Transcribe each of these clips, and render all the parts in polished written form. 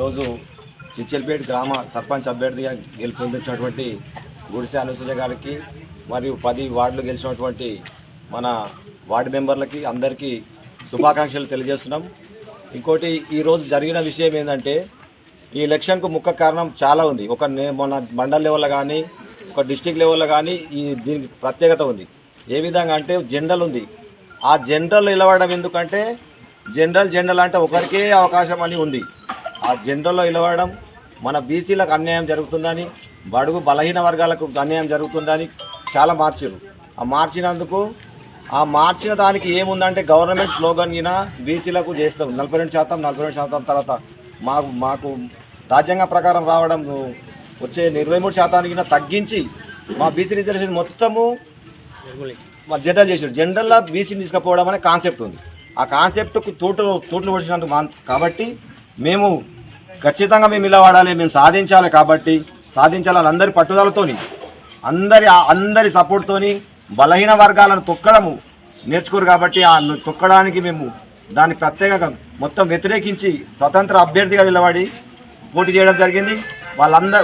ఈరోజు చిచ్చల్పేట గ్రామ సర్పంచ్ అభ్యర్థిగా గెలుపొందించినటువంటి గుడిసె అనుసూయ గారికి మరియు 10 వార్డులు గెలిచినటువంటి మన వార్డు మెంబర్లకి అందరికీ శుభాకాంక్షలు తెలియజేస్తున్నాం. ఇంకోటి ఈరోజు జరిగిన విషయం ఏంటంటే ఈ ఎలక్షన్కు ముఖ్య కారణం చాలా ఉంది. మన మండల్ లెవెల్లో కానీ ఒక డిస్టిక్ లెవెల్లో కానీ దీనికి ప్రత్యేకత ఉంది. ఏ విధంగా అంటే జనరల్ ఉంది. ఆ జనరల్ నిలవడం ఎందుకంటే జనరల్ అంటే ఒకరికే అవకాశం అని ఉంది. ఆ జనరల్లో నిలవడం మన బీసీలకు అన్యాయం జరుగుతుందని, బడుగు బలహీన వర్గాలకు అన్యాయం జరుగుతుందని చాలా మార్చారు. ఆ మార్చినందుకు మార్చిన దానికి ఏముందంటే గవర్నమెంట్ స్లోగన్ గిన బీసీలకు చేస్తాం 42% తర్వాత మాకు రాజ్యాంగ ప్రకారం రావడం వచ్చే 23% తగ్గించి మా బీసీ రిజర్వేషన్ మొత్తము జనరల్ చేసాడు. జనరల్లో బీసీని తీసుకుపోవడం అనే కాన్సెప్ట్ ఉంది. ఆ కాన్సెప్ట్కు తూట్లు వచ్చినందుకు కాబట్టి మేము ఖచ్చితంగా నిలబడాలి, మేము సాధించాలి. కాబట్టి సాధించాలని అందరి పట్టుదలతోని అందరి సపోర్ట్తోని బలహీన వర్గాలను తొక్కడము నేర్చుకోరు. కాబట్టి ఆ తొక్కడానికి మేము దాన్ని ప్రత్యేకంగా మొత్తం వ్యతిరేకించి స్వతంత్ర అభ్యర్థిగా నిలబడి పోటీ చేయడం జరిగింది.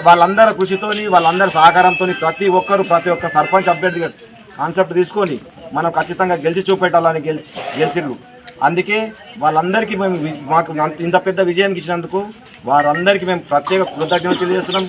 వాళ్ళందరి కృషితోని వాళ్ళందరి సహకారంతో ప్రతి ఒక్క సర్పంచ్ అభ్యర్థిగా కాన్సెప్ట్ తీసుకొని మనం ఖచ్చితంగా గెలిచి చూపెట్టాలని గెలిచిర్రు. అందుకే వాళ్ళందరికీ మాకు ఇంత పెద్ద విజయానికి ఇచ్చినందుకు వారందరికీ మేము ప్రత్యేక కృతజ్ఞతలు తెలియజేస్తున్నాం.